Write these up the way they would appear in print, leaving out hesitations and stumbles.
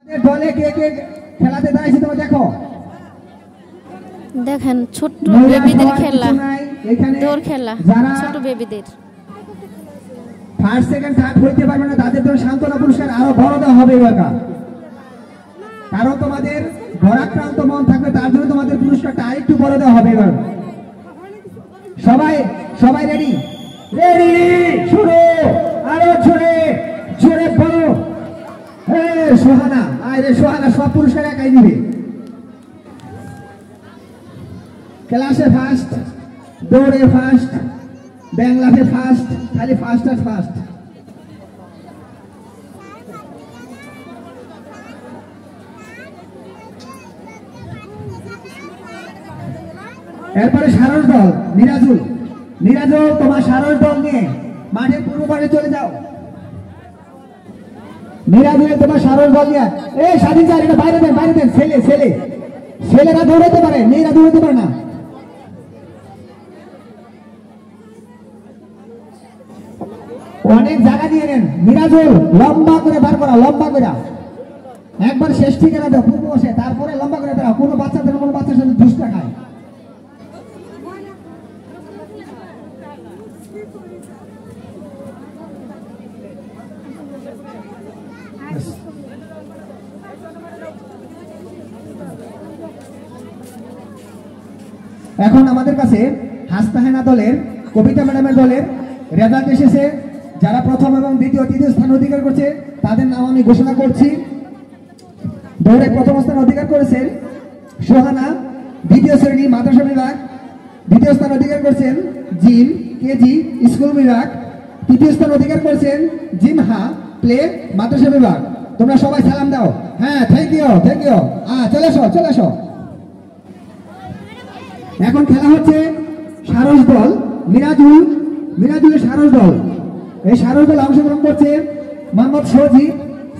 দলে কে কে খেলাতে দাঁড়িয়েছে তোমরা দেখো। দেখেন ছোট বেবিদের খেলা, দৌড় খেলা, ছোট বেবিদের। ফার্স্ট সেকেন্ড থার্ড হইতে পারবে না, তাদের জন্য সান্ত্বনা পুরস্কার আরো বড় দেওয়া হবে এবার। কারণ তোমাদের ভরাক্রান্ত মন থাকবে, তার জন্য তোমাদের পুরস্কারটা আরেকটু বড় দেওয়া হবে এবার। সবাই সবাই রেডি রেডি শুরু। আরো জোরে জোরে বলো। সোহানা, আরে সোহানা সব পুরস্কার একাই দিবে। ক্লাসে ফার্স্ট, দৌড়ে ফার্স্ট, বাংলাতে ফার্স্ট, খালি ফার্স্ট আর ফার্স্ট। এরপরে সারস দল মিরাজুল। মিরাজুল তোমার সারস দল নিয়ে মাঠের পূর্ব পাশে চলে যাও। মিরাজুলের তোমার সারস দল নিয়ে স্বাধীন চার, এটা বাইরে দেন, বাইরে দেন। ছেলে ছেলে ছেলেরা দৌড়াতে পারে, মেয়েরা দৌড়াতে পারে না। অনেক জায়গা দিয়ে নেন। মিরাজুল লম্বা করে বার করা, লম্বা করে একবার শেষ ঠিকানা দাও পূর্ব বসে, তারপরে লম্বা করে দাও। কোনো বাচ্চাদের কোনো বাচ্চার সাথে দুষ্টা খায়। এখন আমাদের কাছে হাসতাহেনা দলের, কবিতা ম্যাডামের দলের রেজাল্ট এসেছে। যারা প্রথম এবং দ্বিতীয় তৃতীয় স্থান অধিকার করছে তাদের নাম আমি ঘোষণা করছি। দৌড়ে প্রথম স্থান অধিকার করেছেন সোহানা, দ্বিতীয় শ্রেণী মাদ্রাসা বিভাগ। দ্বিতীয় স্থান অধিকার করেছেন জিম কেজি স্কুল বিভাগ। তৃতীয় স্থান অধিকার করেছেন জিমহা প্লে মাদ্রাসা বিভাগ। তোমরা সবাই সালাম দাও। হ্যাঁ, থ্যাংক ইউ থ্যাংক ইউ। চলে আসো চলে আসো। এখন খেলা হচ্ছে সারস দল মিরাজুল, মিরাজুলের সারস দল। এই সারস দল অংশগ্রহণ করছে মোহাম্মদ সজিব,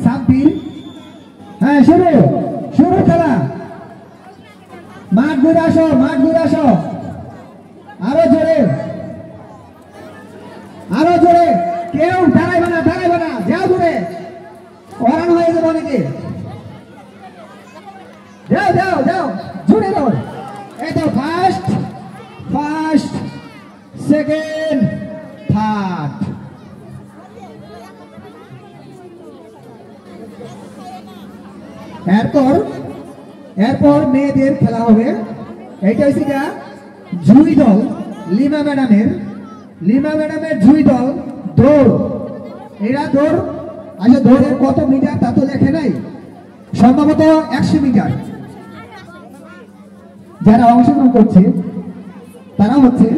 সাব্বির। হ্যাঁ, শুরু শুরু খেলা। মাঠ ঘুরে আসো, মাঠ ঘুরে আসো। আরো জোরে আরো জোরে। কেউ দাঁড়াইবে না, দাঁড়াইবে না, যাও দূরে। ওরান হয়ে যাবে অনেকে। যাও যাও যাও, জোরে দাও। এই তো ফার্স্ট ফার্স্ট সেকেন্ড থার্ড। এরপর এরপর মেয়েদের খেলা হবে। এইটা হচ্ছে জুই দল লিমা ম্যাডামের, লিমা ম্যাডামের জুই দল দৌড়। এরা দৌড়, আচ্ছা দৌড়ের কত মিটার তা তো লেখে নাই, সম্ভবত 100 মিটার। যারা অংশগ্রহণ করছে তারা হচ্ছে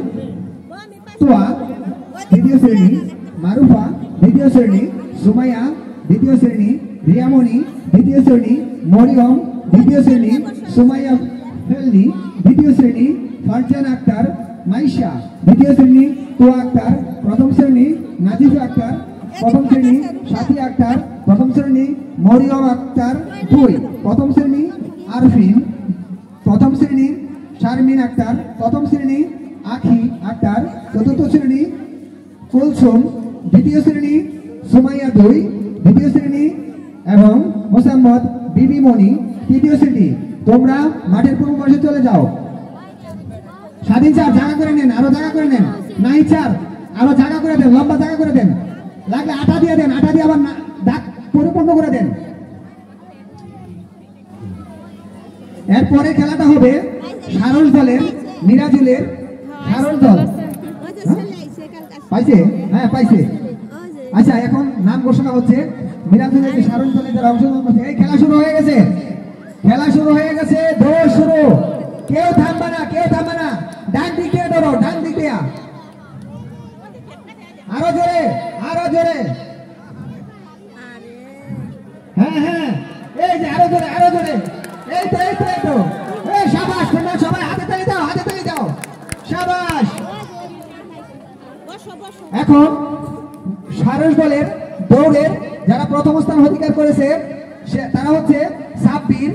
তোয়া দ্বিতীয় শ্রেণী, মারুফা দ্বিতীয় শ্রেণী, সুমাইয়া দ্বিতীয় শ্রেণী, রিয়ামণি দ্বিতীয় শ্রেণী, মরিয়ম দ্বিতীয় শ্রেণী, সুমাইয়া ফেলনি দ্বিতীয় শ্রেণী, ফারজান আক্তার, মাইশা দ্বিতীয় শ্রেণী, তোয়া আক্তার প্রথম শ্রেণী, নাজিফা আক্তার প্রথম শ্রেণী, সাথী আক্তার প্রথম শ্রেণী, মরিয়ম আক্তার 2 প্রথম শ্রেণী, আরফিন প্রথম শ্রেণী, শারমিন আক্তার প্রথম শ্রেণী, আখি আক্তার চতুর্থ শ্রেণী, কুলসুম দ্বিতীয় শ্রেণী, সুমাইয়া 2 দ্বিতীয় শ্রেণী এবং মোসাম্মদ বিবি মনি তৃতীয় শ্রেণী। তোমরা মাঠের পূর্ব পাশে চলে যাও। স্বাধীন চার জায়গা করে নেন, আরো জায়গা করে নেন। নাই চার আরো জায়গা করে দেন, লম্বা জায়গা করে দেন। লাগলে আটা দিয়ে দেন, আটা দিয়ে আবার দাগ পরিপূর্ণ করে দেন। এরপরে খেলাটা হবে সারস দলের মিরাজুলের সারস দল। পাইছে? হ্যাঁ পাইছে। আচ্ছা, এখন নাম ঘোষণা হচ্ছে মিরাজুলের সারস দলের যারা অংশগ্রহণ করছে। এই খেলা শুরু হয়ে গেছে, খেলা শুরু হয়ে গেছে, দৌড় শুরু। কেউ থামবে না, কেউ থামবে না। ডান দিক দিয়ে দৌড়ো, ডান দিক দিয়ে। আরো জোরে আরো জোরে। হ্যাঁ হ্যাঁ, এই যে আরো জোরে আরো জোরে। এই তো এই তো এই তো। এই শাবাশ, তোমরা সবাই হাতে তালি দাও, হাতে তালি দাও। শাবাশ। এখন সারস দলের দৌড়ের যারা প্রথম স্থান অধিকার করেছে তারা হচ্ছে সাব্বির,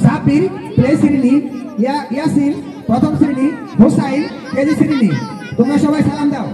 সাব্বির প্লে শ্রেণী, ইয়াসিন প্রথম শ্রেণী, হুসাইন কেজি শ্রেণী। তোমরা সবাই সালাম দাও।